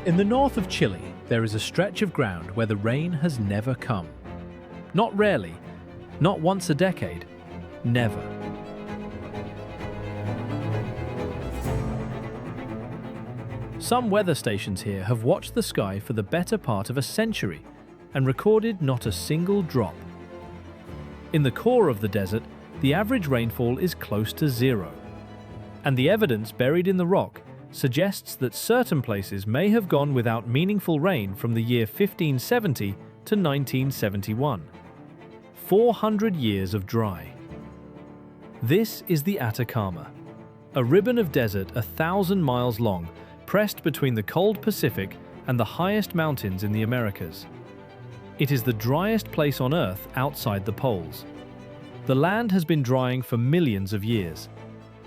In the north of Chile, there is a stretch of ground where the rain has never come. Not rarely, not once a decade, never. Some weather stations here have watched the sky for the better part of a century and recorded not a single drop. In the core of the desert, the average rainfall is close to zero, and the evidence buried in the rock suggests that certain places may have gone without meaningful rain from the year 1570 to 1971. 400 years of dry. This is the Atacama, a ribbon of desert 1,000 miles long, pressed between the cold Pacific and the highest mountains in the Americas. It is the driest place on Earth outside the poles. The land has been drying for millions of years.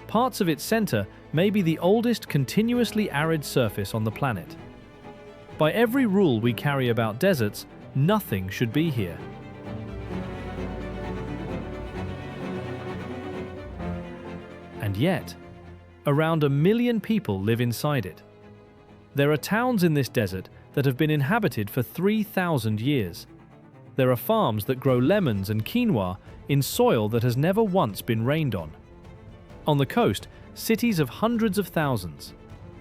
Parts of its center may be the oldest continuously arid surface on the planet. By every rule we carry about deserts, nothing should be here. And yet, around 1 million people live inside it. There are towns in this desert that have been inhabited for 3,000 years. There are farms that grow lemons and quinoa in soil that has never once been rained on. On the coast, cities of hundreds of thousands.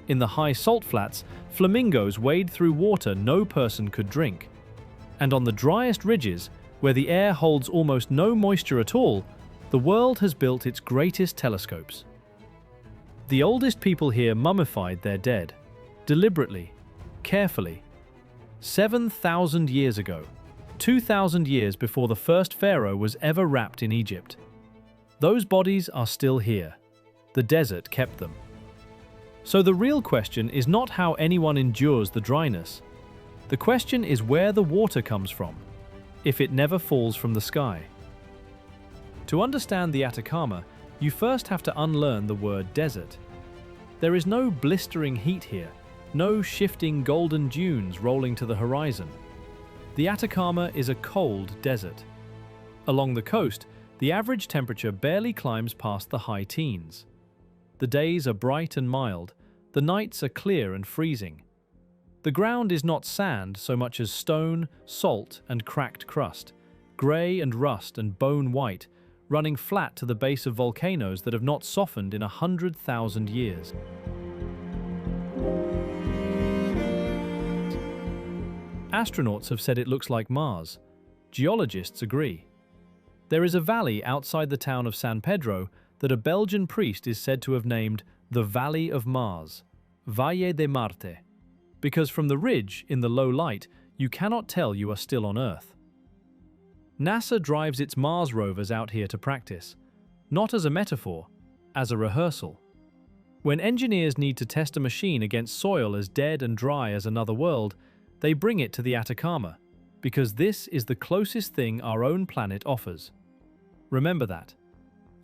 In the high salt flats, flamingos wade through water no person could drink. And on the driest ridges, where the air holds almost no moisture at all, the world has built its greatest telescopes. The oldest people here mummified their dead, deliberately, carefully. 7,000 years ago, 2,000 years before the first pharaoh was ever wrapped in Egypt. Those bodies are still here. The desert kept them. So the real question is not how anyone endures the dryness. The question is where the water comes from, if it never falls from the sky. To understand the Atacama, you first have to unlearn the word desert. There is no blistering heat here, no shifting golden dunes rolling to the horizon. The Atacama is a cold desert. Along the coast, the average temperature barely climbs past the high teens. The days are bright and mild, the nights are clear and freezing. The ground is not sand so much as stone, salt, and cracked crust, grey and rust and bone white, running flat to the base of volcanoes that have not softened in 100,000 years. Astronauts have said it looks like Mars. Geologists agree. There is a valley outside the town of San Pedro that a Belgian priest is said to have named the Valley of Mars, Valle de Marte, because from the ridge in the low light you cannot tell you are still on Earth. NASA drives its Mars rovers out here to practice, not as a metaphor, as a rehearsal. When engineers need to test a machine against soil as dead and dry as another world, they bring it to the Atacama, because this is the closest thing our own planet offers. Remember that.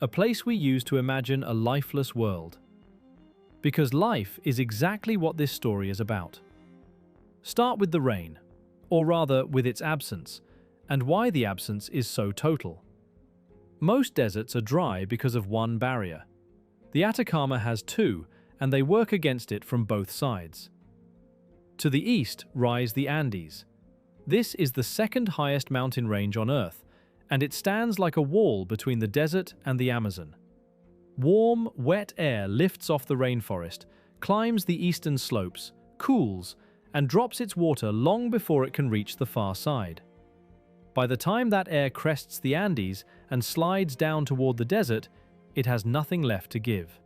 A place we use to imagine a lifeless world. Because life is exactly what this story is about. Start with the rain, or rather with its absence, and why the absence is so total. Most deserts are dry because of one barrier. The Atacama has two, and they work against it from both sides. To the east rise the Andes. This is the second highest mountain range on Earth, and it stands like a wall between the desert and the Amazon. Warm, wet air lifts off the rainforest, climbs the eastern slopes, cools, and drops its water long before it can reach the far side. By the time that air crests the Andes and slides down toward the desert, it has nothing left to give.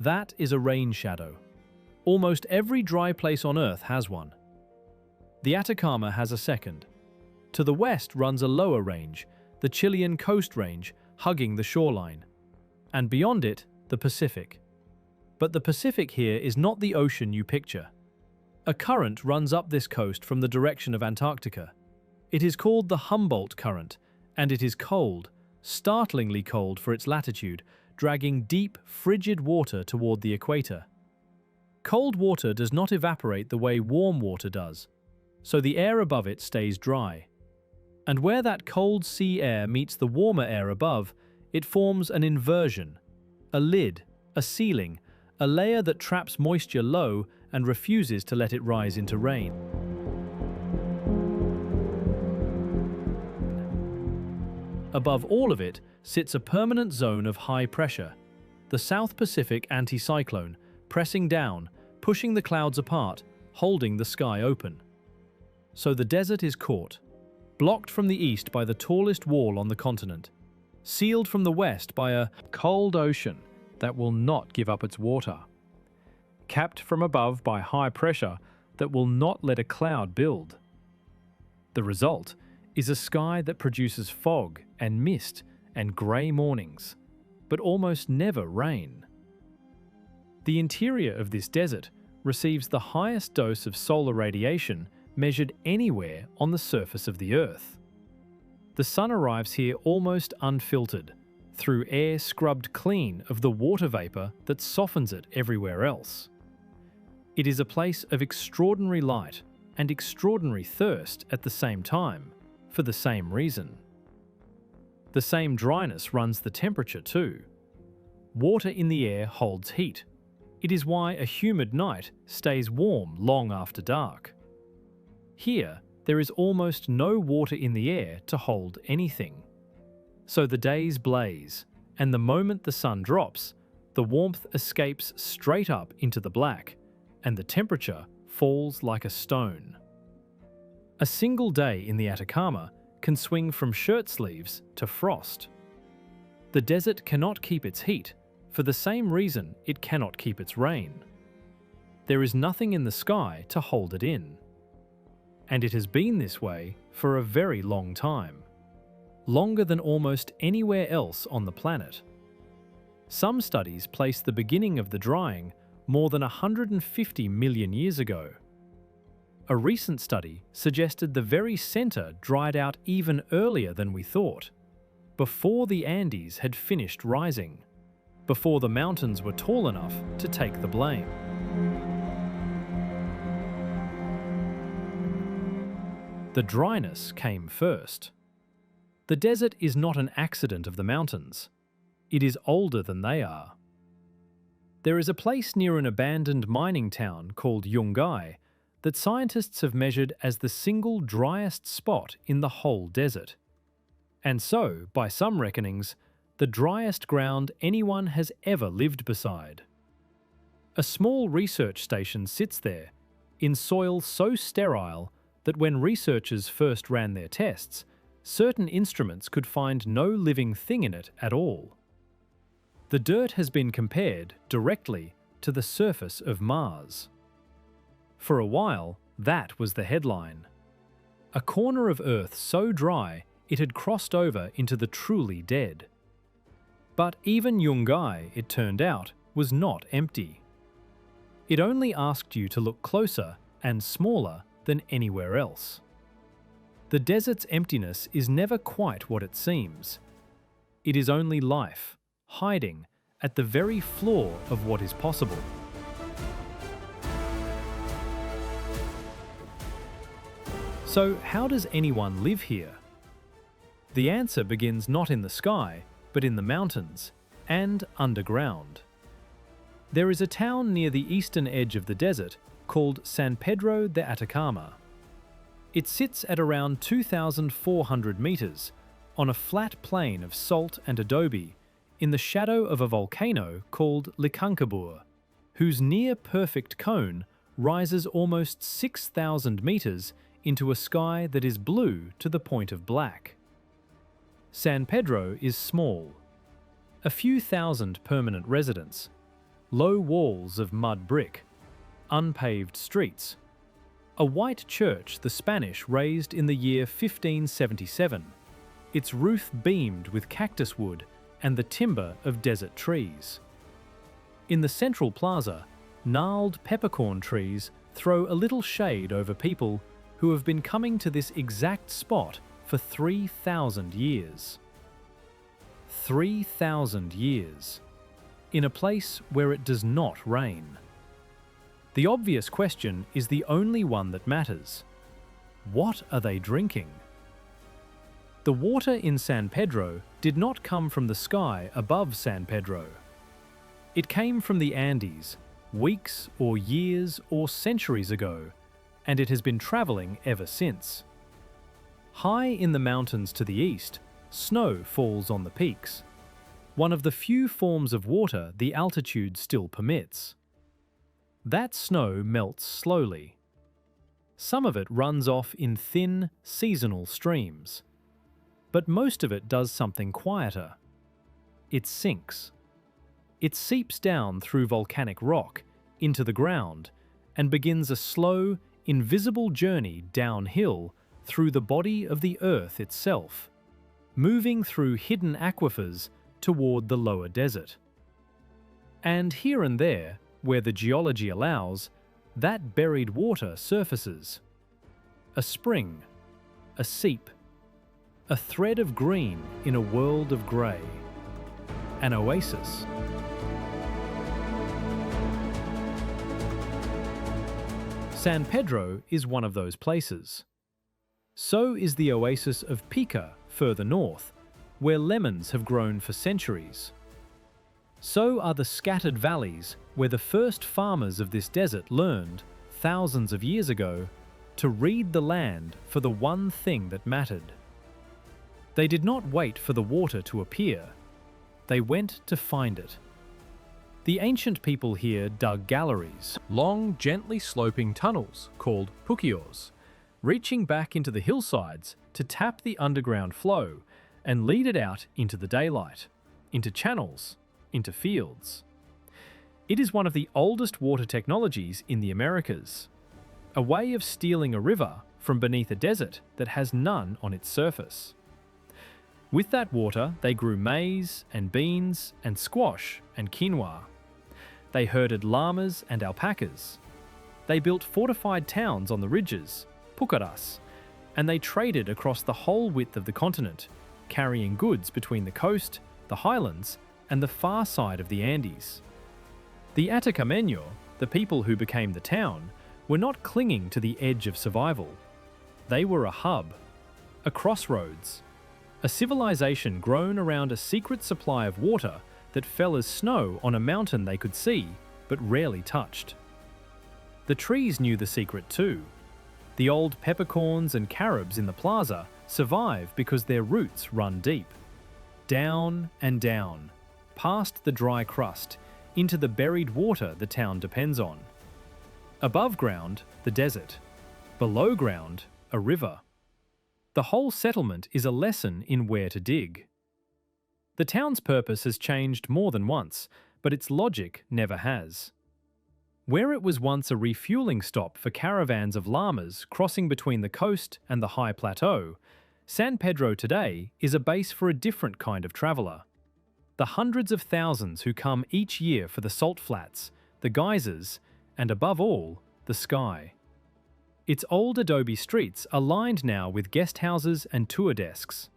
That is a rain shadow. Almost every dry place on Earth has one. The Atacama has a second. To the west runs a lower range, the Chilean Coast Range, hugging the shoreline. And beyond it, the Pacific. But the Pacific here is not the ocean you picture. A current runs up this coast from the direction of Antarctica. It is called the Humboldt Current, and it is cold, startlingly cold for its latitude, dragging deep, frigid water toward the equator. Cold water does not evaporate the way warm water does. so the air above it stays dry. And where that cold sea air meets the warmer air above, it forms an inversion, a lid, a ceiling, a layer that traps moisture low and refuses to let it rise into rain. Above all of it sits a permanent zone of high pressure, the South Pacific anticyclone, pressing down, pushing the clouds apart, holding the sky open. So the desert is caught, blocked from the east by the tallest wall on the continent, sealed from the west by a cold ocean that will not give up its water, capped from above by high pressure that will not let a cloud build. The result is a sky that produces fog and mist and grey mornings, but almost never rain. The interior of this desert receives the highest dose of solar radiation measured anywhere on the surface of the Earth. The sun arrives here almost unfiltered, through air scrubbed clean of the water vapour that softens it everywhere else. It is a place of extraordinary light and extraordinary thirst at the same time, for the same reason. The same dryness runs the temperature too. Water in the air holds heat. It is why a humid night stays warm long after dark. Here, there is almost no water in the air to hold anything. So the days blaze, and the moment the sun drops, the warmth escapes straight up into the black, and the temperature falls like a stone. A single day in the Atacama can swing from shirt sleeves to frost. The desert cannot keep its heat, for the same reason it cannot keep its rain. There is nothing in the sky to hold it in. And it has been this way for a very long time, longer than almost anywhere else on the planet. Some studies place the beginning of the drying more than 150 million years ago. A recent study suggested the very center dried out even earlier than we thought, before the Andes had finished rising, before the mountains were tall enough to take the blame. The dryness came first. The desert is not an accident of the mountains. It is older than they are. There is a place near an abandoned mining town called Yungay that scientists have measured as the single driest spot in the whole desert. And so, by some reckonings, the driest ground anyone has ever lived beside. A small research station sits there, in soil so sterile that when researchers first ran their tests, certain instruments could find no living thing in it at all. The dirt has been compared directly to the surface of Mars. For a while, that was the headline. A corner of Earth so dry it had crossed over into the truly dead. But even Yungay, it turned out, was not empty. It only asked you to look closer and smaller than anywhere else. The desert's emptiness is never quite what it seems. It is only life, hiding at the very floor of what is possible. So how does anyone live here? The answer begins not in the sky, but in the mountains and underground. There is a town near the eastern edge of the desert called San Pedro de Atacama. It sits at around 2,400 meters on a flat plain of salt and adobe in the shadow of a volcano called Licancabur, whose near-perfect cone rises almost 6,000 meters into a sky that is blue to the point of black. San Pedro is small. A few thousand permanent residents, low walls of mud brick, unpaved streets, a white church the Spanish raised in the year 1577, its roof beamed with cactus wood and the timber of desert trees. In the central plaza, gnarled peppercorn trees throw a little shade over people who have been coming to this exact spot for 3,000 years. 3,000 years, in a place where it does not rain. The obvious question is the only one that matters. What are they drinking? The water in San Pedro did not come from the sky above San Pedro. It came from the Andes, weeks or years or centuries ago, and it has been traveling ever since. High in the mountains to the east, snow falls on the peaks, one of the few forms of water the altitude still permits. That snow melts slowly. Some of it runs off in thin, seasonal streams. But most of it does something quieter. It sinks. It seeps down through volcanic rock into the ground and begins a slow, invisible journey downhill through the body of the earth itself, moving through hidden aquifers toward the lower desert. And here and there, where the geology allows, that buried water surfaces. A spring, a seep, a thread of green in a world of grey. An oasis. San Pedro is one of those places. So is the oasis of Pica further north, where lemons have grown for centuries. So are the scattered valleys where the first farmers of this desert learned, thousands of years ago, to read the land for the one thing that mattered. They did not wait for the water to appear. They went to find it. The ancient people here dug galleries, long, gently sloping tunnels called puquios, reaching back into the hillsides to tap the underground flow and lead it out into the daylight, into channels, into fields. It is one of the oldest water technologies in the Americas, a way of stealing a river from beneath a desert that has none on its surface. With that water, they grew maize and beans and squash and quinoa. They herded llamas and alpacas. They built fortified towns on the ridges, pucaras, and they traded across the whole width of the continent, carrying goods between the coast, the highlands, and the far side of the Andes. The Atacama, the people who became the town, were not clinging to the edge of survival. They were a hub, a crossroads, a civilization grown around a secret supply of water that fell as snow on a mountain they could see, but rarely touched. The trees knew the secret too. The old peppercorns and carobs in the plaza survive because their roots run deep. Down and down, past the dry crust, into the buried water the town depends on. Above ground, the desert. Below ground, a river. The whole settlement is a lesson in where to dig. The town's purpose has changed more than once, but its logic never has. Where it was once a refueling stop for caravans of llamas crossing between the coast and the high plateau, San Pedro today is a base for a different kind of traveller. The hundreds of thousands who come each year for the salt flats, the geysers, and above all, the sky. Its old adobe streets are lined now with guest houses and tour desks.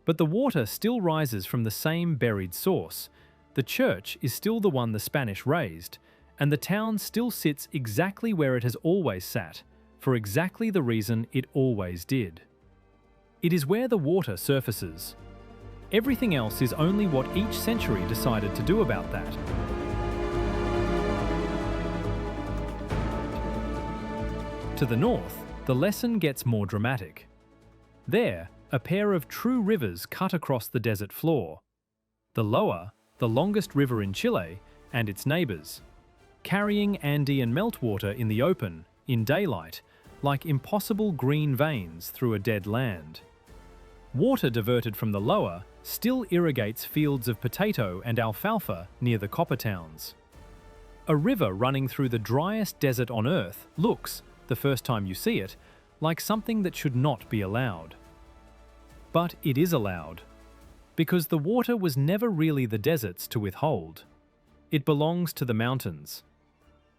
But the water still rises from the same buried source. The church is still the one the Spanish raised, and the town still sits exactly where it has always sat, for exactly the reason it always did. It is where the water surfaces. Everything else is only what each century decided to do about that. To the north, the lesson gets more dramatic. There, a pair of true rivers cut across the desert floor. The lower, the longest river in Chile, and its neighbours, carrying Andean meltwater in the open, in daylight, like impossible green veins through a dead land. Water diverted from the lower still irrigates fields of potato and alfalfa near the copper towns. A river running through the driest desert on Earth looks, the first time you see it, like something that should not be allowed. But it is allowed, because the water was never really the desert's to withhold. It belongs to the mountains.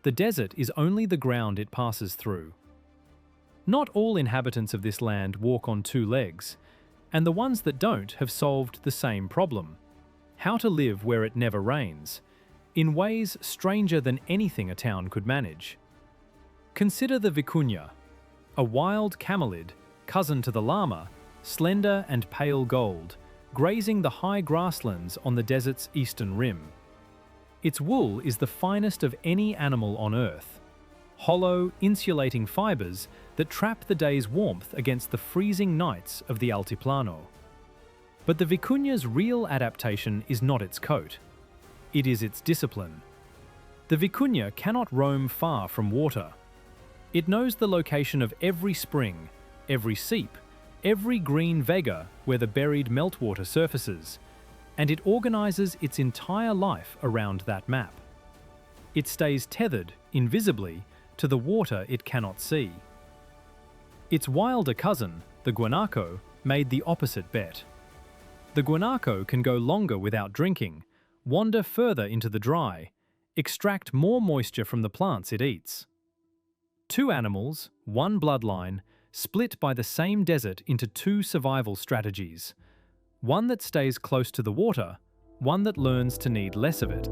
The desert is only the ground it passes through. Not all inhabitants of this land walk on two legs, and the ones that don't have solved the same problem: how to live where it never rains, in ways stranger than anything a town could manage. Consider the vicuña, A wild camelid, cousin to the llama, slender and pale gold, grazing the high grasslands on the desert's eastern rim. Its wool is the finest of any animal on Earth, hollow, insulating fibers that trap the day's warmth against the freezing nights of the Altiplano. But the vicuña's real adaptation is not its coat. It is its discipline. The vicuña cannot roam far from water. It knows the location of every spring, every seep, every green vega where the buried meltwater surfaces, and it organizes its entire life around that map. It stays tethered, invisibly, to the water it cannot see. Its wilder cousin, the guanaco, made the opposite bet. The guanaco can go longer without drinking, wander further into the dry, extract more moisture from the plants it eats. Two animals, one bloodline, split by the same desert into two survival strategies. One that stays close to the water, one that learns to need less of it.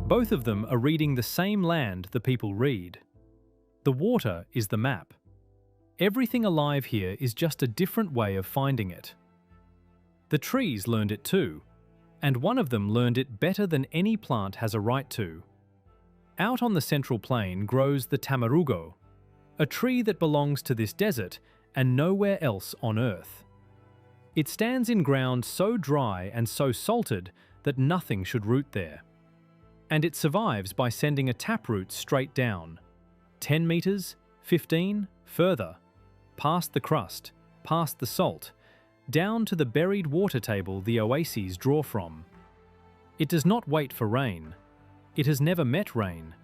Both of them are reading the same land the people read. The water is the map. Everything alive here is just a different way of finding it. The trees learned it too, and one of them learned it better than any plant has a right to. Out on the central plain grows the tamarugo, a tree that belongs to this desert and nowhere else on Earth. It stands in ground so dry and so salted that nothing should root there. And it survives by sending a taproot straight down, 10 meters, 15, further, past the crust, past the salt, down to the buried water table the oases draw from. It does not wait for rain. It has never met rain.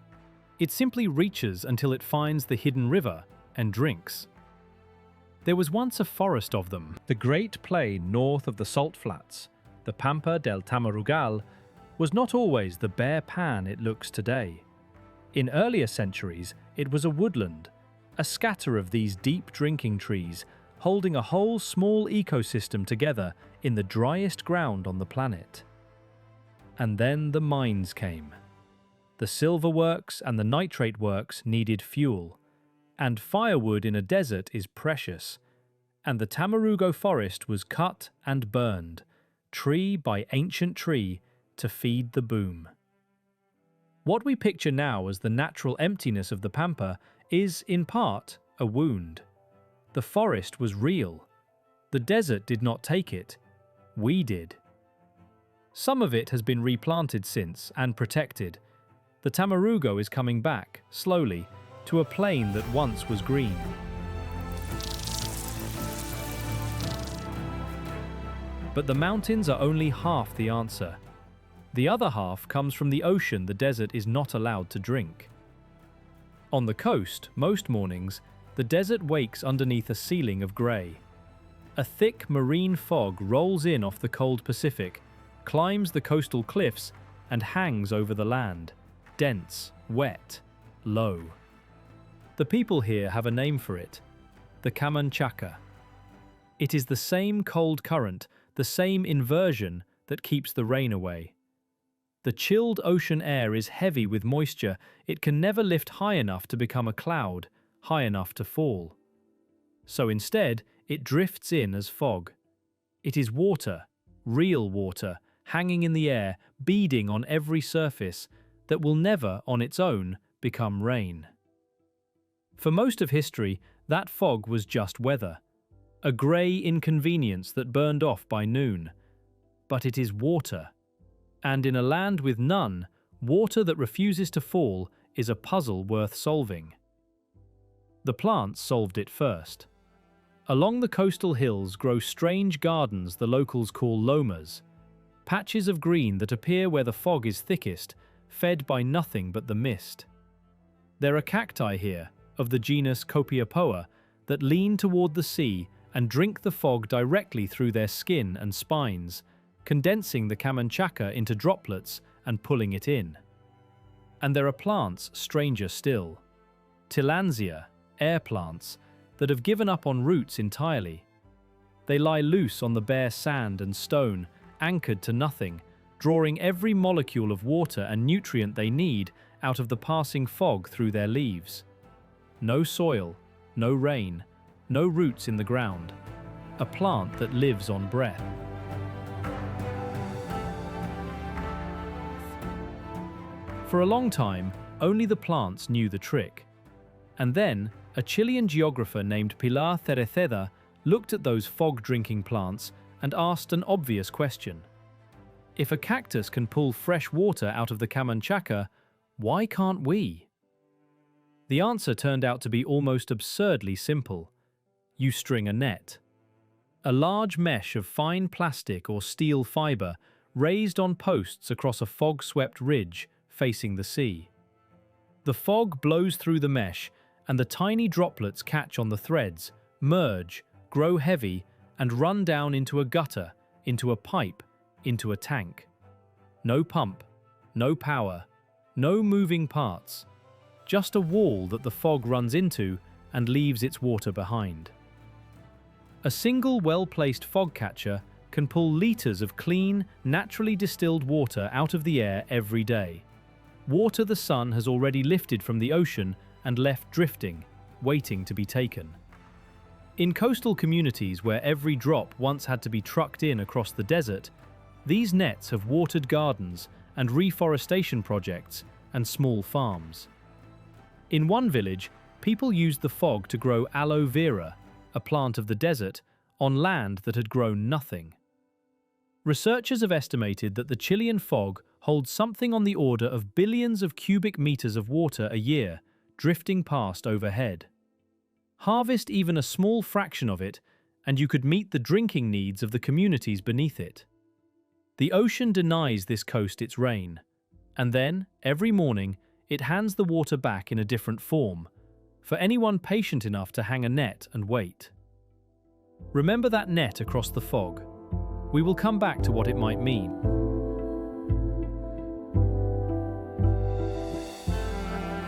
It simply reaches until it finds the hidden river and drinks. There was once a forest of them. The great plain north of the salt flats, the Pampa del Tamarugal, was not always the bare pan it looks today. In earlier centuries, it was a woodland, a scatter of these deep drinking trees, holding a whole small ecosystem together in the driest ground on the planet. And then the mines came. The silver works and the nitrate works needed fuel, and firewood in a desert is precious, and the Tamarugo forest was cut and burned, tree by ancient tree, to feed the boom. What we picture now as the natural emptiness of the pampa is, in part, a wound. The forest was real. The desert did not take it. We did. Some of it has been replanted since and protected. The Tamarugo is coming back, slowly, to a plain that once was green. But the mountains are only half the answer. The other half comes from the ocean the desert is not allowed to drink. On the coast, most mornings, the desert wakes underneath a ceiling of grey. A thick marine fog rolls in off the cold Pacific, climbs the coastal cliffs, and hangs over the land, dense, wet, low. The people here have a name for it, the Camanchaca. It is the same cold current, the same inversion that keeps the rain away. The chilled ocean air is heavy with moisture. It can never lift high enough to become a cloud, high enough to fall. So instead, it drifts in as fog. It is water, real water, hanging in the air, beading on every surface, that will never, on its own, become rain. For most of history, that fog was just weather, a grey inconvenience that burned off by noon. But it is water. And in a land with none, water that refuses to fall is a puzzle worth solving. The plants solved it first. Along the coastal hills grow strange gardens the locals call lomas, patches of green that appear where the fog is thickest, fed by nothing but the mist. There are cacti here, of the genus Copiapoa, that lean toward the sea and drink the fog directly through their skin and spines, condensing the Camanchaca into droplets and pulling it in. And there are plants stranger still. Tillandsia, air plants, that have given up on roots entirely. They lie loose on the bare sand and stone, anchored to nothing, drawing every molecule of water and nutrient they need out of the passing fog through their leaves. No soil, no rain, no roots in the ground. A plant that lives on breath. For a long time, only the plants knew the trick. And then, a Chilean geographer named Pilar Cereceda looked at those fog-drinking plants and asked an obvious question. If a cactus can pull fresh water out of the Camanchaca, why can't we? The answer turned out to be almost absurdly simple. You string a net. A large mesh of fine plastic or steel fiber raised on posts across a fog-swept ridge facing the sea. The fog blows through the mesh, and the tiny droplets catch on the threads, merge, grow heavy, and run down into a gutter, into a pipe, into a tank. No pump, no power, no moving parts. Just a wall that the fog runs into and leaves its water behind. A single well-placed fog catcher can pull liters of clean, naturally distilled water out of the air every day. Water the sun has already lifted from the ocean and left drifting, waiting to be taken. In coastal communities where every drop once had to be trucked in across the desert, these nets have watered gardens and reforestation projects and small farms. In one village, people used the fog to grow aloe vera, a plant of the desert, on land that had grown nothing. Researchers have estimated that the Chilean fog holds something on the order of billions of cubic meters of water a year, drifting past overhead. Harvest even a small fraction of it, and you could meet the drinking needs of the communities beneath it. The ocean denies this coast its rain, and then, every morning, it hands the water back in a different form, for anyone patient enough to hang a net and wait. Remember that net across the fog. We will come back to what it might mean.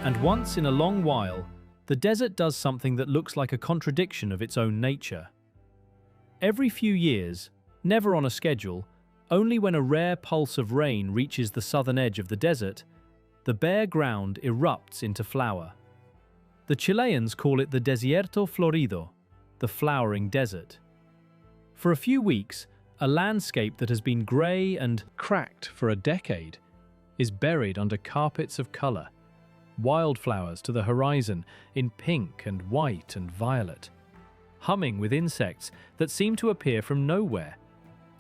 And once in a long while, the desert does something that looks like a contradiction of its own nature. Every few years, never on a schedule, only when a rare pulse of rain reaches the southern edge of the desert, the bare ground erupts into flower. The Chileans call it the desierto florido, the flowering desert. For a few weeks, a landscape that has been grey and cracked for a decade is buried under carpets of colour. Wildflowers to the horizon in pink and white and violet, humming with insects that seem to appear from nowhere,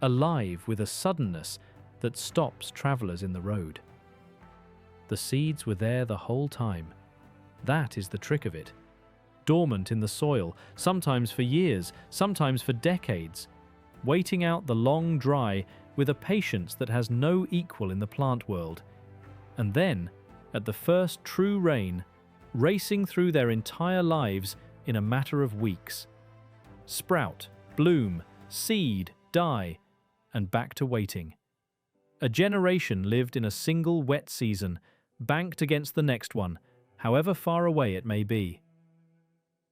alive with a suddenness that stops travellers in the road. The seeds were there the whole time. That is the trick of it. Dormant in the soil, sometimes for years, sometimes for decades, waiting out the long dry with a patience that has no equal in the plant world. And then, at the first true rain, racing through their entire lives in a matter of weeks. Sprout, bloom, seed, die, and back to waiting. A generation lived in a single wet season, banked against the next one, however far away it may be.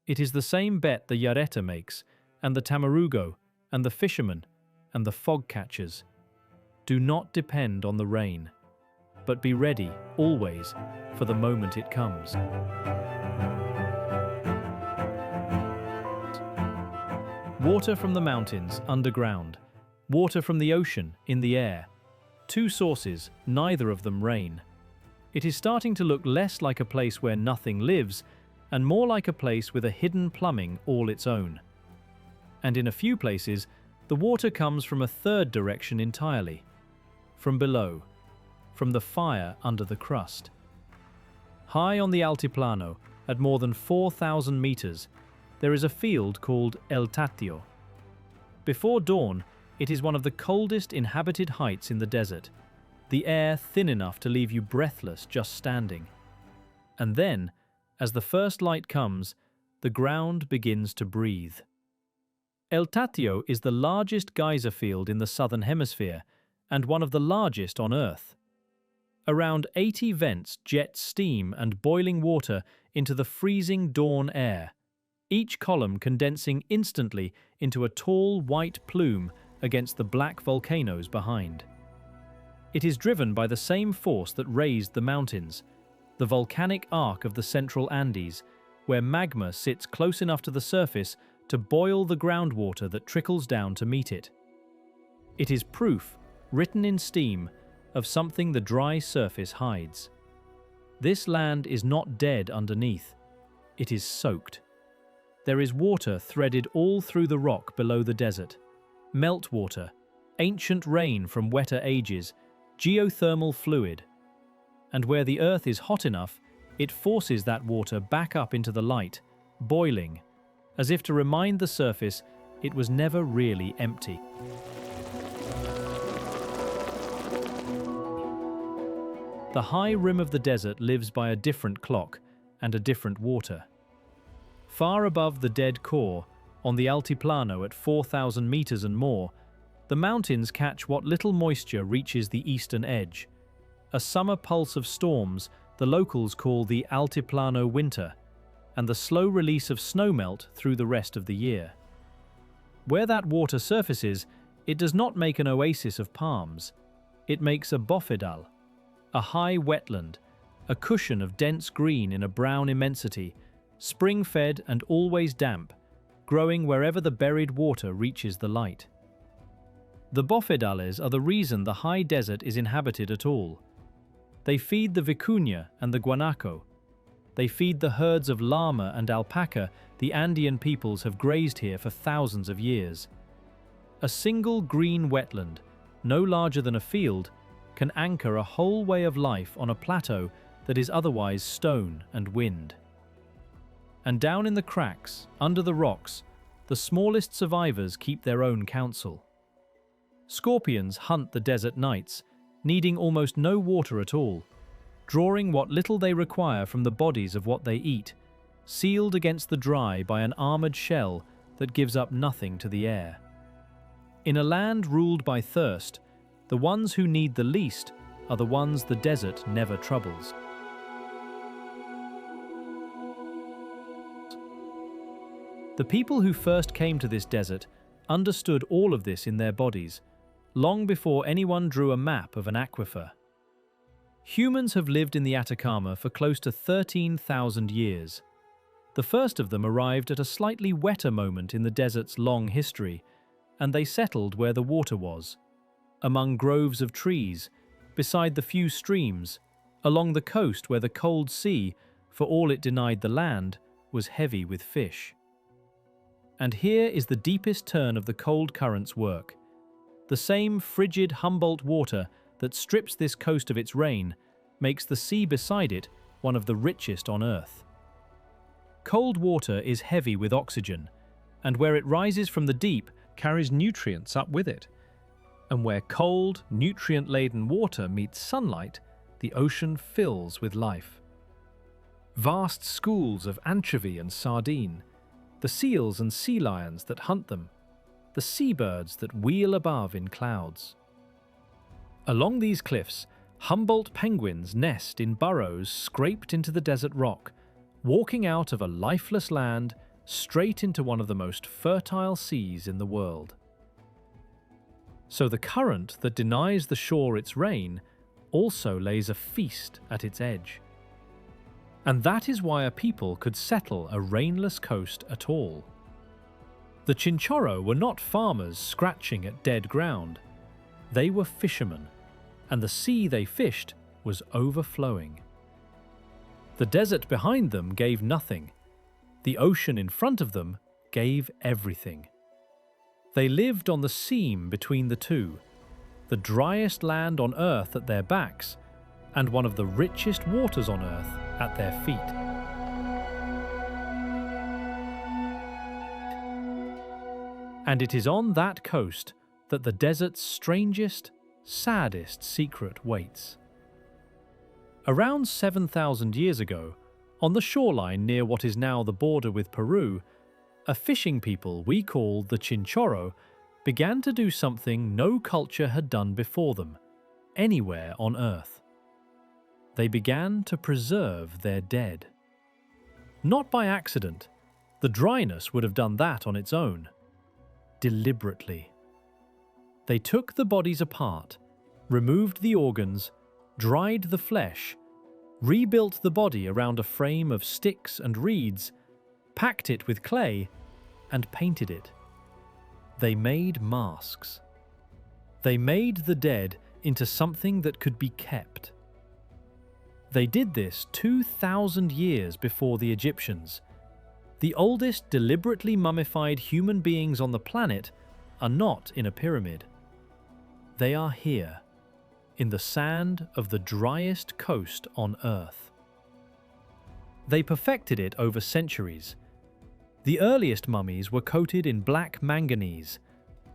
It is the same bet the Yareta makes, and the Tamarugo, and the fishermen, and the fog catchers. Do not depend on the rain, but be ready, always, for the moment it comes. Water from the mountains, underground. Water from the ocean, in the air. Two sources, neither of them rain. It is starting to look less like a place where nothing lives, and more like a place with a hidden plumbing all its own. And in a few places, the water comes from a third direction entirely. From below. From the fire under the crust. High on the Altiplano, at more than 4,000 meters, there is a field called El Tatio. Before dawn, it is one of the coldest inhabited heights in the desert, the air thin enough to leave you breathless just standing. And then, as the first light comes, the ground begins to breathe. El Tatio is the largest geyser field in the southern hemisphere, and one of the largest on Earth. Around 80 vents jet steam and boiling water into the freezing dawn air, each column condensing instantly into a tall white plume against the black volcanoes behind. It is driven by the same force that raised the mountains, the the volcanic arc of the central Andes, where magma sits close enough to the surface to boil the groundwater that trickles down to meet it. It is proof, written in steam, of something the dry surface hides. This land is not dead underneath, it is soaked. There is water threaded all through the rock below the desert. Meltwater, ancient rain from wetter ages, geothermal fluid. And where the earth is hot enough, it forces that water back up into the light, boiling, as if to remind the surface it was never really empty. The high rim of the desert lives by a different clock and a different water. Far above the dead core, on the Altiplano at 4,000 meters and more, the mountains catch what little moisture reaches the eastern edge. A summer pulse of storms the locals call the Altiplano winter, and the slow release of snowmelt through the rest of the year. Where that water surfaces, it does not make an oasis of palms. It makes a bofedal, a high wetland, a cushion of dense green in a brown immensity, spring-fed and always damp, growing wherever the buried water reaches the light. The bofedales are the reason the high desert is inhabited at all. They feed the vicuña and the guanaco. They feed the herds of llama and alpaca the Andean peoples have grazed here for thousands of years. A single green wetland, no larger than a field, can anchor a whole way of life on a plateau that is otherwise stone and wind. And down in the cracks, under the rocks, the smallest survivors keep their own counsel. Scorpions hunt the desert nights, needing almost no water at all, drawing what little they require from the bodies of what they eat, sealed against the dry by an armored shell that gives up nothing to the air. In a land ruled by thirst, the ones who need the least are the ones the desert never troubles. The people who first came to this desert understood all of this in their bodies, long before anyone drew a map of an aquifer. Humans have lived in the Atacama for close to 13,000 years. The first of them arrived at a slightly wetter moment in the desert's long history, and they settled where the water was, among groves of trees, beside the few streams, along the coast where the cold sea, for all it denied the land, was heavy with fish. And here is the deepest turn of the cold current's work. The same frigid Humboldt water that strips this coast of its rain makes the sea beside it one of the richest on Earth. Cold water is heavy with oxygen, and where it rises from the deep, carries nutrients up with it. And where cold, nutrient-laden water meets sunlight, the ocean fills with life. Vast schools of anchovy and sardine, the seals and sea lions that hunt them, the seabirds that wheel above in clouds. Along these cliffs, Humboldt penguins nest in burrows scraped into the desert rock, walking out of a lifeless land straight into one of the most fertile seas in the world. So the current that denies the shore its rain also lays a feast at its edge. And that is why a people could settle a rainless coast at all. The Chinchorro were not farmers scratching at dead ground. They were fishermen, and the sea they fished was overflowing. The desert behind them gave nothing. The ocean in front of them gave everything. They lived on the seam between the two, the driest land on Earth at their backs, and one of the richest waters on Earth at their feet. And it is on that coast that the desert's strangest, saddest secret waits. Around 7,000 years ago, on the shoreline near what is now the border with Peru, a fishing people we call the Chinchorro began to do something no culture had done before them, anywhere on Earth. They began to preserve their dead. Not by accident. The dryness would have done that on its own. Deliberately. They took the bodies apart, removed the organs, dried the flesh, rebuilt the body around a frame of sticks and reeds, packed it with clay, and painted it. They made masks. They made the dead into something that could be kept. They did this 2,000 years before the Egyptians. The oldest deliberately mummified human beings on the planet are not in a pyramid. They are here, in the sand of the driest coast on Earth. They perfected it over centuries. The earliest mummies were coated in black manganese,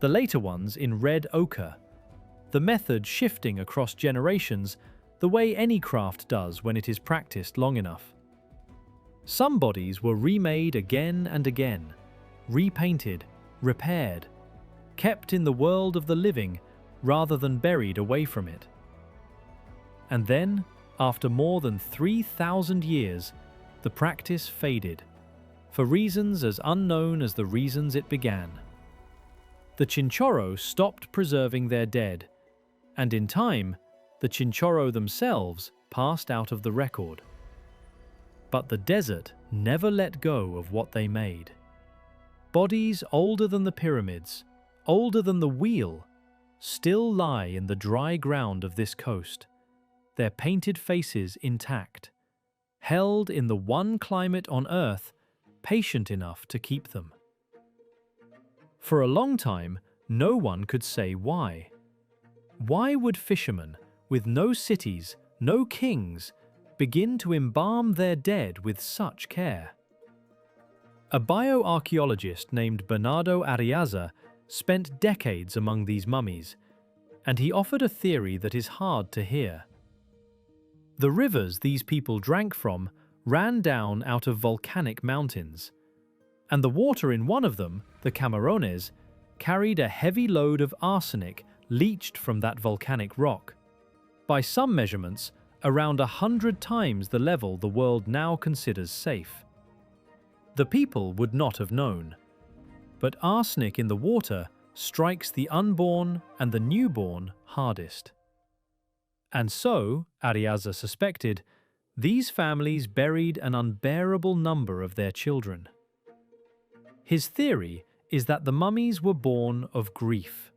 the later ones in red ochre, the method shifting across generations the way any craft does when it is practiced long enough. Some bodies were remade again and again, repainted, repaired, kept in the world of the living rather than buried away from it. And then, after more than 3,000 years, the practice faded, for reasons as unknown as the reasons it began. The Chinchorro stopped preserving their dead, and in time, the Chinchorro themselves passed out of the record. But the desert never let go of what they made. Bodies older than the pyramids, older than the wheel, still lie in the dry ground of this coast, their painted faces intact, held in the one climate on Earth patient enough to keep them. For a long time, no one could say why. Why would fishermen, with no cities, no kings, begin to embalm their dead with such care? A bioarchaeologist named Bernardo Arriaza spent decades among these mummies, and he offered a theory that is hard to hear. The rivers these people drank from ran down out of volcanic mountains, and the water in one of them, the Camarones, carried a heavy load of arsenic leached from that volcanic rock. By some measurements, around 100 times the level the world now considers safe. The people would not have known, but arsenic in the water strikes the unborn and the newborn hardest. And so, Arriaza suspected, these families buried an unbearable number of their children. His theory is that the mummies were born of grief,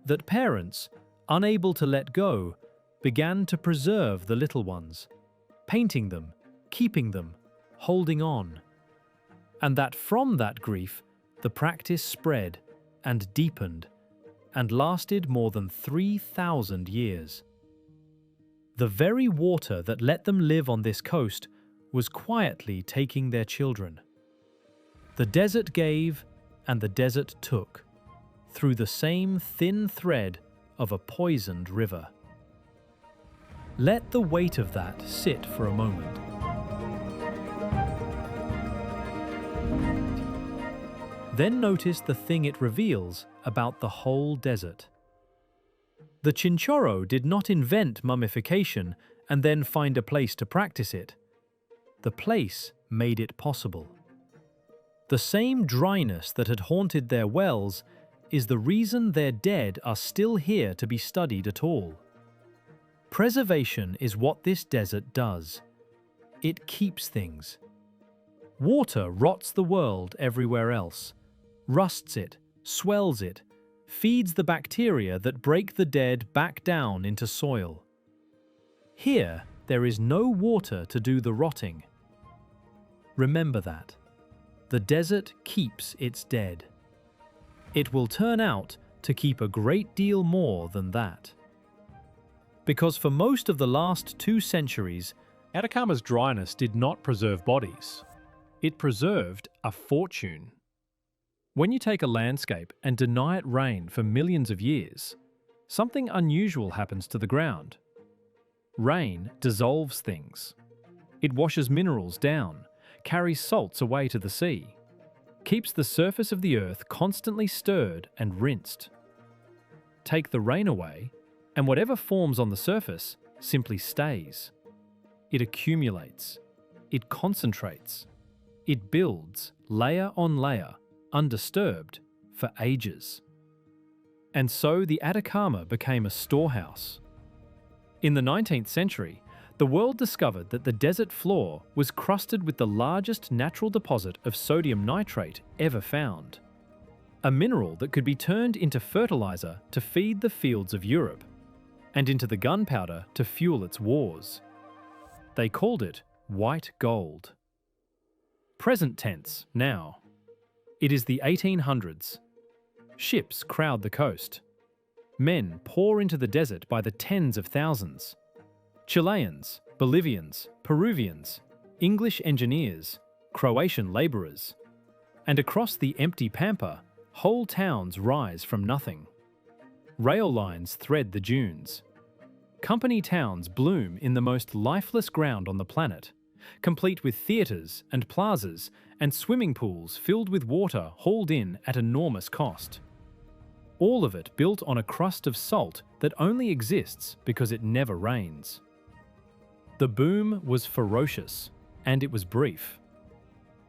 that parents, unable to let go, began to preserve the little ones, painting them, keeping them, holding on, and that from that grief the practice spread and deepened and lasted more than 3,000 years. The very water that let them live on this coast was quietly taking their children. The desert gave and the desert took, through the same thin thread of a poisoned river. Let the weight of that sit for a moment. Then notice the thing it reveals about the whole desert. The Chinchorro did not invent mummification and then find a place to practice it. The place made it possible. The same dryness that had haunted their wells is the reason their dead are still here to be studied at all. Preservation is what this desert does. It keeps things. Water rots the world everywhere else, rusts it, swells it, feeds the bacteria that break the dead back down into soil. Here, there is no water to do the rotting. Remember that. The desert keeps its dead. It will turn out to keep a great deal more than that. Because for most of the last 2 centuries, Atacama's dryness did not preserve bodies. It preserved a fortune. When you take a landscape and deny it rain for millions of years, something unusual happens to the ground. Rain dissolves things. It washes minerals down, carries salts away to the sea, keeps the surface of the earth constantly stirred and rinsed. Take the rain away, and whatever forms on the surface simply stays. It accumulates. It concentrates. It builds layer on layer, undisturbed, for ages. And so the Atacama became a storehouse. In the 19th century, The world discovered that the desert floor was crusted with the largest natural deposit of sodium nitrate ever found, a mineral that could be turned into fertilizer to feed the fields of Europe, and into the gunpowder to fuel its wars. They called it white gold. Present tense, now. It is the 1800s. Ships crowd the coast. Men pour into the desert by the tens of thousands. Chileans, Bolivians, Peruvians, English engineers, Croatian labourers. And across the empty pampa, whole towns rise from nothing. Rail lines thread the dunes. Company towns bloom in the most lifeless ground on the planet, complete with theatres and plazas and swimming pools filled with water hauled in at enormous cost. All of it built on a crust of salt that only exists because it never rains. The boom was ferocious, and it was brief.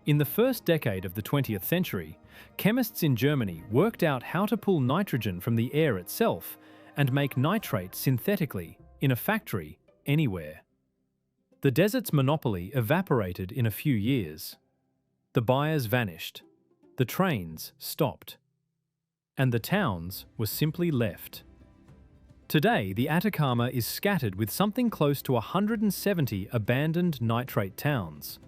In the first decade of the 20th century, chemists in Germany worked out how to pull nitrogen from the air itself and make nitrate synthetically in a factory anywhere. The desert's monopoly evaporated in a few years. The buyers vanished, the trains stopped, and the towns were simply left. Today, the Atacama is scattered with something close to 170 abandoned nitrate towns.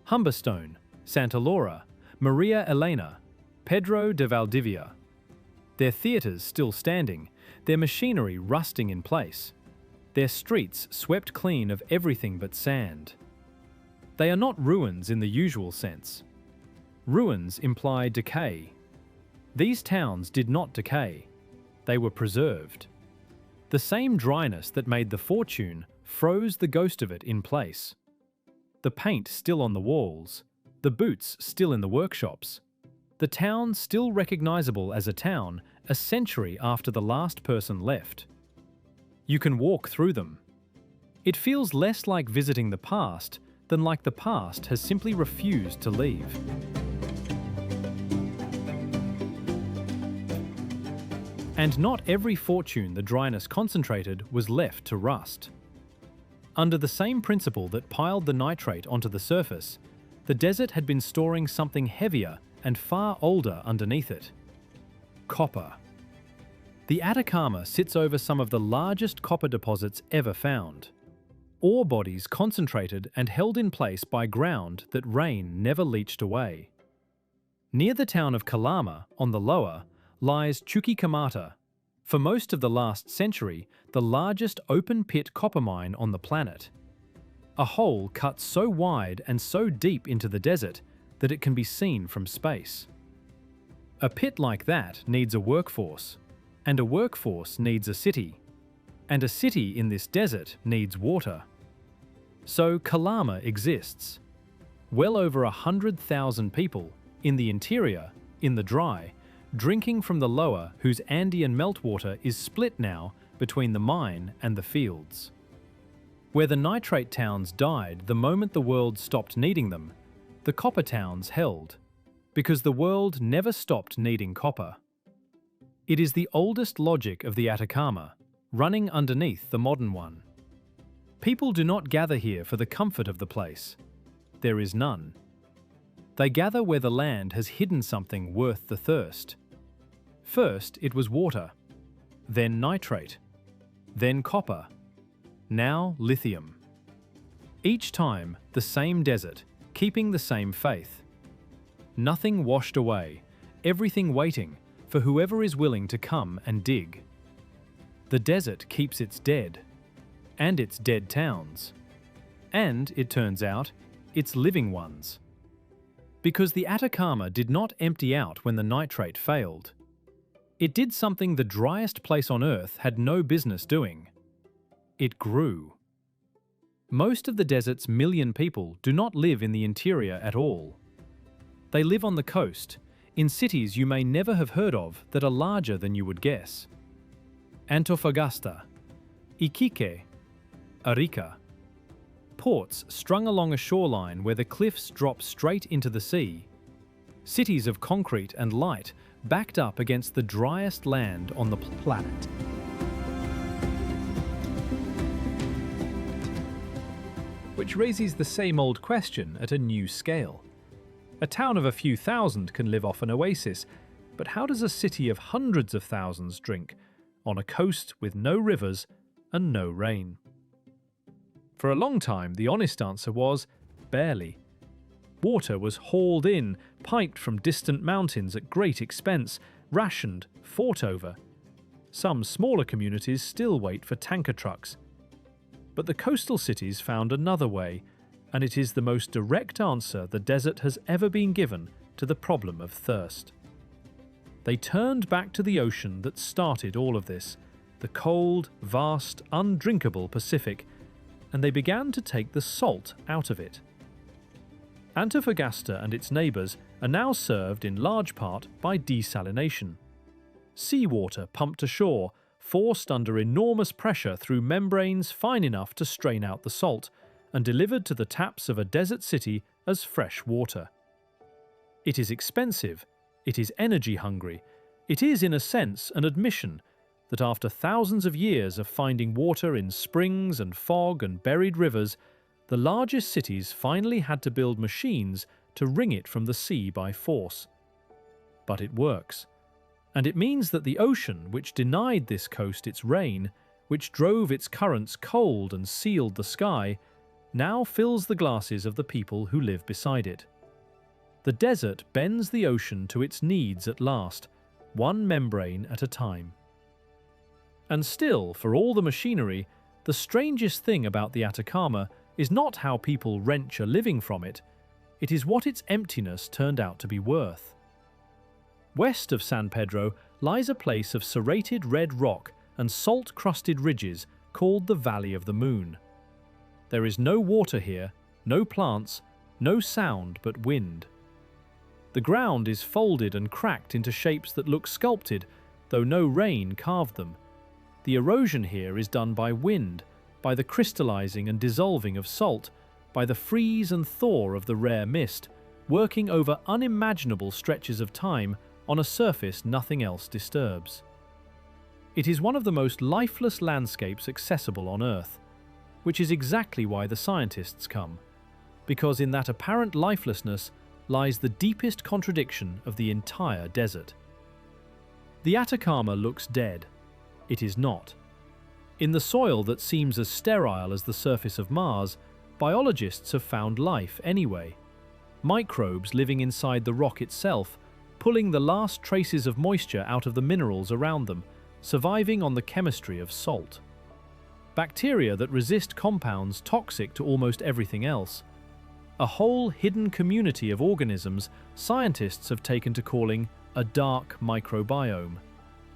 Humberstone, Santa Laura, Maria Elena, Pedro de Valdivia. Their theatres still standing, their machinery rusting in place, their streets swept clean of everything but sand. They are not ruins in the usual sense. Ruins imply decay. These towns did not decay. They were preserved. The same dryness that made the fortune froze the ghost of it in place. The paint still on the walls, the boots still in the workshops, the town still recognizable as a town a century after the last person left. You can walk through them. It feels less like visiting the past than like the past has simply refused to leave. And not every fortune the dryness concentrated was left to rust. Under the same principle that piled the nitrate onto the surface, the desert had been storing something heavier and far older underneath it: copper. The Atacama sits over some of the largest copper deposits ever found. Ore bodies concentrated and held in place by ground that rain never leached away. Near the town of Calama, on the lower, lies Chuquicamata, for most of the last century, the largest open-pit copper mine on the planet. A hole cut so wide and so deep into the desert that it can be seen from space. A pit like that needs a workforce, and a workforce needs a city, and a city in this desert needs water. So Calama exists. Well over 100,000 people, in the interior, in the dry, drinking from the lower whose Andean meltwater is split now between the mine and the fields. Where the nitrate towns died the moment the world stopped needing them, the copper towns held, because the world never stopped needing copper. It is the oldest logic of the Atacama, running underneath the modern one. People do not gather here for the comfort of the place. There is none. They gather where the land has hidden something worth the thirst. First, it was water, then nitrate, then copper, now lithium. Each time, the same desert, keeping the same faith. Nothing washed away, everything waiting for whoever is willing to come and dig. The desert keeps its dead, and its dead towns, and, it turns out, its living ones. Because the Atacama did not empty out when the nitrate failed. It did something the driest place on Earth had no business doing. It grew. Most of the desert's million people do not live in the interior at all. They live on the coast, in cities you may never have heard of that are larger than you would guess. Antofagasta, Iquique, Arica. Ports strung along a shoreline where the cliffs drop straight into the sea. Cities of concrete and light backed up against the driest land on the planet. which raises the same old question at a new scale. A town of a few thousand can live off an oasis, but how does a city of hundreds of thousands drink on a coast with no rivers and no rain? For a long time, the honest answer was barely. Water was hauled in, piped from distant mountains at great expense, rationed, fought over. Some smaller communities still wait for tanker trucks. But the coastal cities found another way, and it is the most direct answer the desert has ever been given to the problem of thirst. They turned back to the ocean that started all of this, the cold, vast, undrinkable Pacific, and they began to take the salt out of it. Antofagasta and its neighbours are now served in large part by desalination. Seawater pumped ashore, forced under enormous pressure through membranes fine enough to strain out the salt, and delivered to the taps of a desert city as fresh water. It is expensive, it is energy-hungry, it is in a sense an admission that after thousands of years of finding water in springs and fog and buried rivers, the largest cities finally had to build machines to wring it from the sea by force. But it works. And it means that the ocean, which denied this coast its rain, which drove its currents cold and sealed the sky, now fills the glasses of the people who live beside it. The desert bends the ocean to its needs at last, one membrane at a time. And still, for all the machinery, the strangest thing about the Atacama is not how people wrench a living from it, it is what its emptiness turned out to be worth. West of San Pedro lies a place of serrated red rock and salt-crusted ridges called the Valley of the Moon. There is no water here, no plants, no sound but wind. The ground is folded and cracked into shapes that look sculpted, though no rain carved them. The erosion here is done by wind, by the crystallizing and dissolving of salt, by the freeze and thaw of the rare mist, working over unimaginable stretches of time on a surface nothing else disturbs. It is one of the most lifeless landscapes accessible on Earth, which is exactly why the scientists come, because in that apparent lifelessness lies the deepest contradiction of the entire desert. The Atacama looks dead. It is not. In the soil that seems as sterile as the surface of Mars, biologists have found life anyway. Microbes living inside the rock itself, pulling the last traces of moisture out of the minerals around them, surviving on the chemistry of salt. Bacteria that resist compounds toxic to almost everything else. A whole hidden community of organisms scientists have taken to calling a dark microbiome,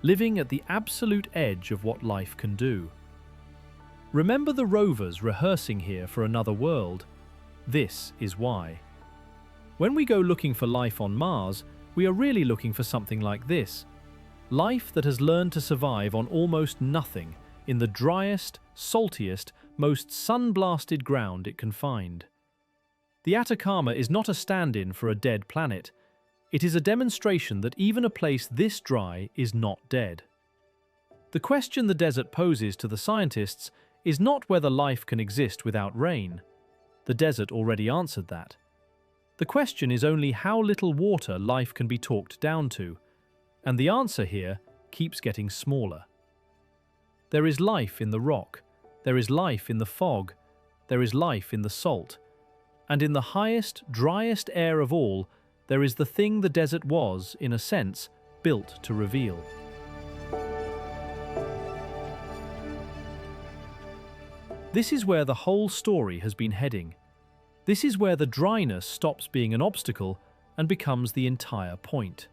living at the absolute edge of what life can do. Remember the rovers rehearsing here for another world? This is why. When we go looking for life on Mars, we are really looking for something like this. Life that has learned to survive on almost nothing in the driest, saltiest, most sun-blasted ground it can find. The Atacama is not a stand-in for a dead planet. It is a demonstration that even a place this dry is not dead. The question the desert poses to the scientists is not whether life can exist without rain. The desert already answered that. The question is only how little water life can be talked down to, and the answer here keeps getting smaller. There is life in the rock, there is life in the fog, there is life in the salt, and in the highest, driest air of all, there is the thing the desert was, in a sense, built to reveal. This is where the whole story has been heading. This is where the dryness stops being an obstacle and becomes the entire point.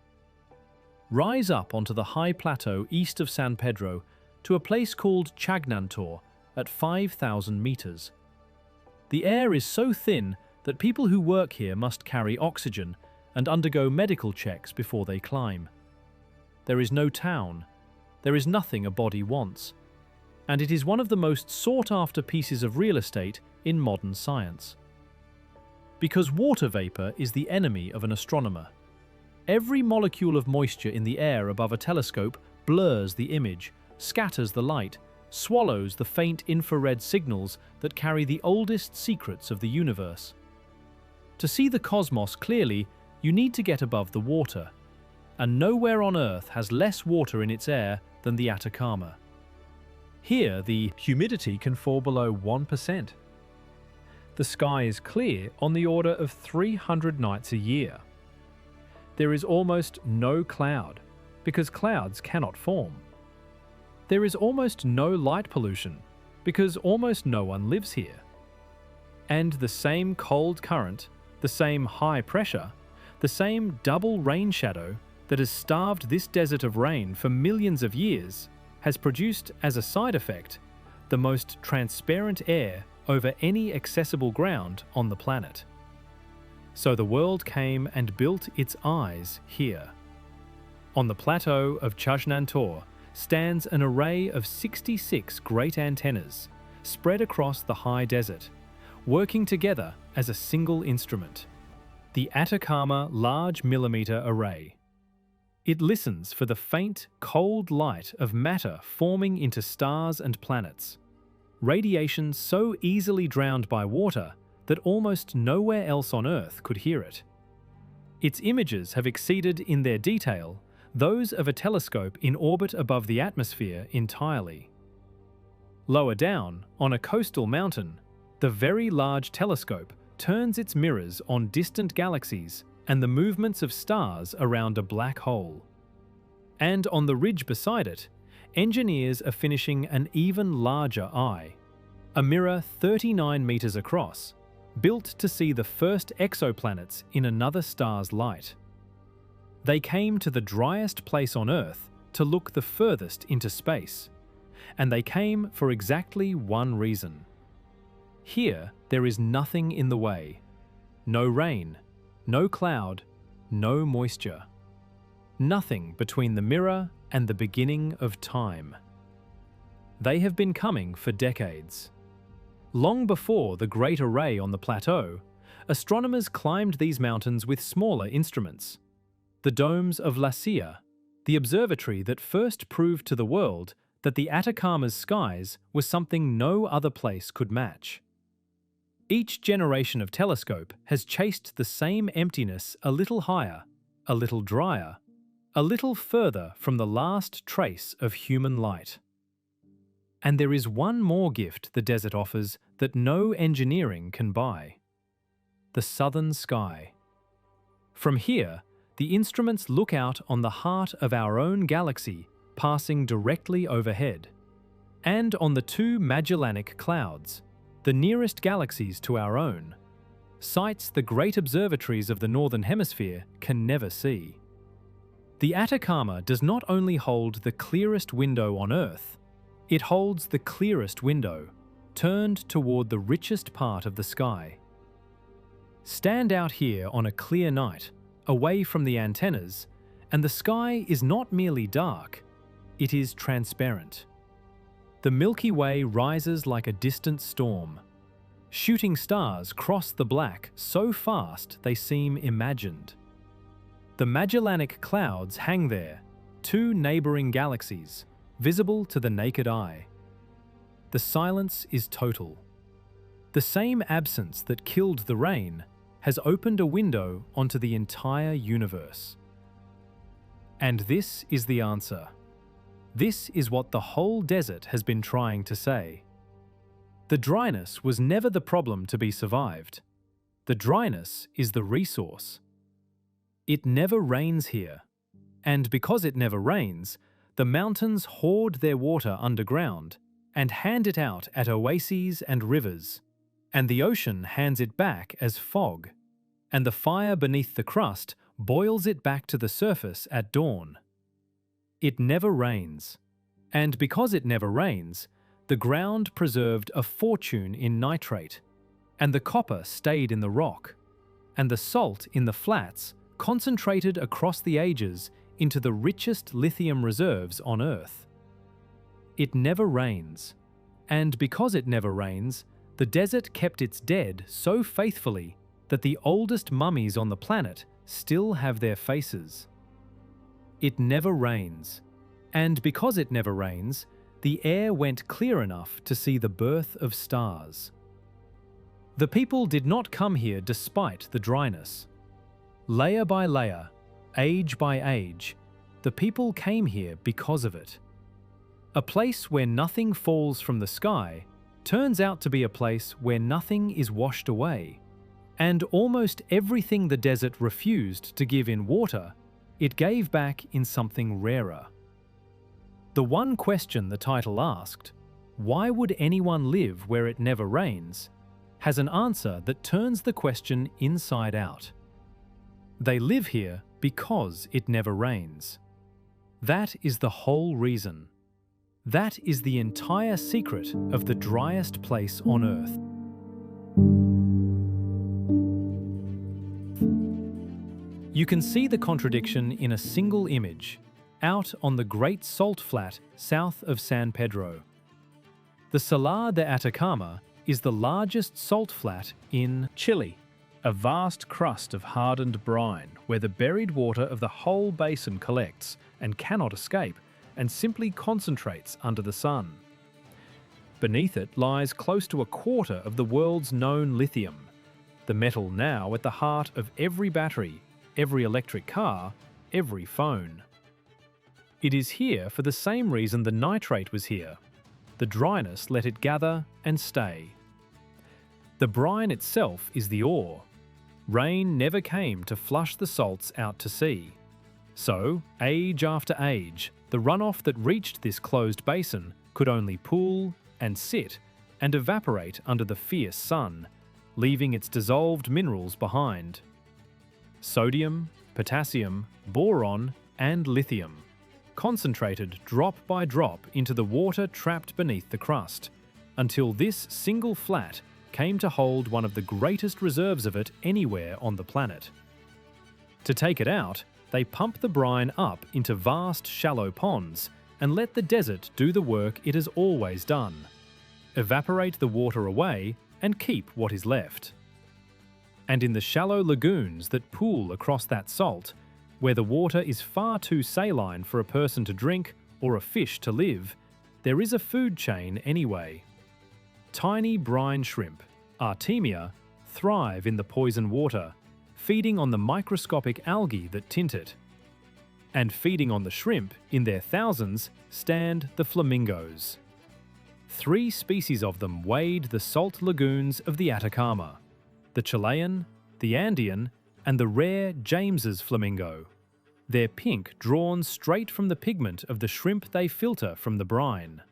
Rise up onto the high plateau east of San Pedro to a place called Chagnantor at 5,000 meters. The air is so thin that people who work here must carry oxygen and undergo medical checks before they climb. There is no town. There is nothing a body wants. And it is one of the most sought-after pieces of real estate in modern science. Because water vapor is the enemy of an astronomer. Every molecule of moisture in the air above a telescope blurs the image, scatters the light, swallows the faint infrared signals that carry the oldest secrets of the universe. To see the cosmos clearly, you need to get above the water, and nowhere on Earth has less water in its air than the Atacama. Here, the humidity can fall below 1%. The sky is clear on the order of 300 nights a year. There is almost no cloud, because clouds cannot form. There is almost no light pollution, because almost no one lives here. And the same cold current, the same high pressure, the same double rain shadow that has starved this desert of rain for millions of years has produced, as a side effect, the most transparent air over any accessible ground on the planet. So the world came and built its eyes here. On the plateau of Chajnantor stands an array of 66 great antennas spread across the high desert, working together as a single instrument, the Atacama Large Millimeter Array. It listens for the faint, cold light of matter forming into stars and planets, radiation so easily drowned by water that almost nowhere else on Earth could hear it. Its images have exceeded in their detail those of a telescope in orbit above the atmosphere entirely. Lower down, on a coastal mountain, the Very Large Telescope turns its mirrors on distant galaxies and the movements of stars around a black hole. And on the ridge beside it, engineers are finishing an even larger eye, a mirror 39 meters across, built to see the first exoplanets in another star's light. They came to the driest place on Earth to look the furthest into space, and they came for exactly one reason. Here, there is nothing in the way. No rain, no cloud, no moisture. Nothing between the mirror and the beginning of time. They have been coming for decades. Long before the Great Array on the plateau, astronomers climbed these mountains with smaller instruments. The domes of La Silla, the observatory that first proved to the world that the Atacama's skies was something no other place could match. Each generation of telescope has chased the same emptiness a little higher, a little drier, a little further from the last trace of human light. And there is one more gift the desert offers that no engineering can buy: the southern sky. From here, the instruments look out on the heart of our own galaxy passing directly overhead, and on the two Magellanic Clouds, the nearest galaxies to our own, sights the great observatories of the Northern Hemisphere can never see. The Atacama does not only hold the clearest window on Earth, it holds the clearest window, turned toward the richest part of the sky. Stand out here on a clear night, away from the antennas, and the sky is not merely dark, it is transparent. The Milky Way rises like a distant storm. Shooting stars cross the black so fast they seem imagined. The Magellanic Clouds hang there, two neighboring galaxies, visible to the naked eye. The silence is total. The same absence that killed the rain has opened a window onto the entire universe. And this is the answer. This is what the whole desert has been trying to say. The dryness was never the problem to be survived. The dryness is the resource. It never rains here, and because it never rains, the mountains hoard their water underground and hand it out at oases and rivers, and the ocean hands it back as fog, and the fire beneath the crust boils it back to the surface at dawn. It never rains, and because it never rains, the ground preserved a fortune in nitrate, and the copper stayed in the rock, and the salt in the flats concentrated across the ages into the richest lithium reserves on Earth. It never rains, and because it never rains, the desert kept its dead so faithfully that the oldest mummies on the planet still have their faces. It never rains, and because it never rains, the air went clear enough to see the birth of stars. The people did not come here despite the dryness. Layer by layer, age by age, the people came here because of it. A place where nothing falls from the sky turns out to be a place where nothing is washed away. And almost everything the desert refused to give in water, it gave back in something rarer. The one question the title asked, why would anyone live where it never rains, has an answer that turns the question inside out. They live here because it never rains. That is the whole reason. That is the entire secret of the driest place on Earth. You can see the contradiction in a single image, out on the Great Salt Flat south of San Pedro. The Salar de Atacama is the largest salt flat in Chile, a vast crust of hardened brine where the buried water of the whole basin collects and cannot escape and simply concentrates under the sun. Beneath it lies close to a quarter of the world's known lithium, the metal now at the heart of every battery, every electric car, every phone. It is here for the same reason the nitrate was here. The dryness let it gather and stay. The brine itself is the ore. Rain never came to flush the salts out to sea. So, age after age, the runoff that reached this closed basin could only pool and sit and evaporate under the fierce sun, leaving its dissolved minerals behind. Sodium, potassium, boron, and lithium, concentrated drop by drop into the water trapped beneath the crust, until this single flat came to hold one of the greatest reserves of it anywhere on the planet. To take it out, they pump the brine up into vast shallow ponds and let the desert do the work it has always done: evaporate the water away and keep what is left. And in the shallow lagoons that pool across that salt, where the water is far too saline for a person to drink or a fish to live, there is a food chain anyway. Tiny brine shrimp, Artemia, thrive in the poison water, feeding on the microscopic algae that tint it. And feeding on the shrimp, in their thousands, stand the flamingos. 3 species of them wade the salt lagoons of the Atacama: the Chilean, the Andean, and the rare James's flamingo. They're pink, drawn straight from the pigment of the shrimp they filter from the brine.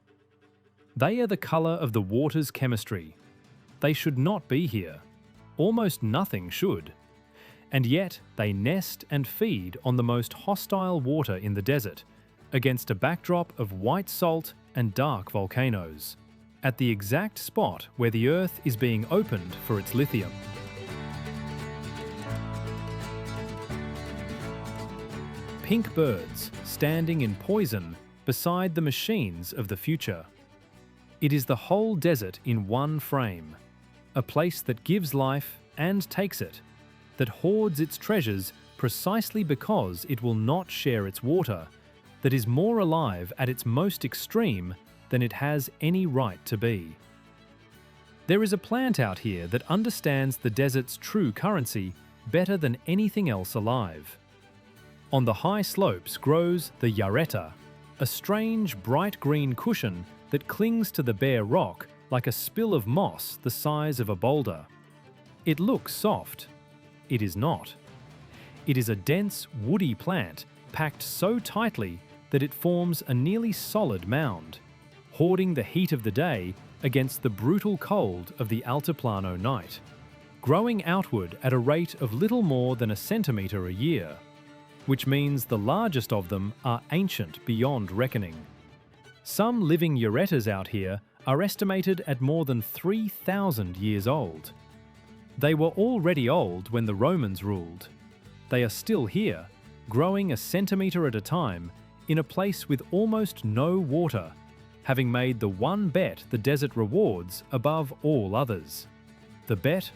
They are the colour of the water's chemistry. They should not be here. Almost nothing should. And yet they nest and feed on the most hostile water in the desert, against a backdrop of white salt and dark volcanoes, at the exact spot where the Earth is being opened for its lithium. Pink birds standing in poison beside the machines of the future. It is the whole desert in one frame, a place that gives life and takes it, that hoards its treasures precisely because it will not share its water, that is more alive at its most extreme than it has any right to be. There is a plant out here that understands the desert's true currency better than anything else alive. On the high slopes grows the yareta, a strange bright green cushion that clings to the bare rock like a spill of moss the size of a boulder. It looks soft. It is not. It is a dense, woody plant packed so tightly that it forms a nearly solid mound, hoarding the heat of the day against the brutal cold of the altiplano night, growing outward at a rate of little more than a centimetre a year, which means the largest of them are ancient beyond reckoning. Some living yaretas out here are estimated at more than 3,000 years old. They were already old when the Romans ruled. They are still here, growing a centimetre at a time in a place with almost no water, having made the one bet the desert rewards above all others: the bet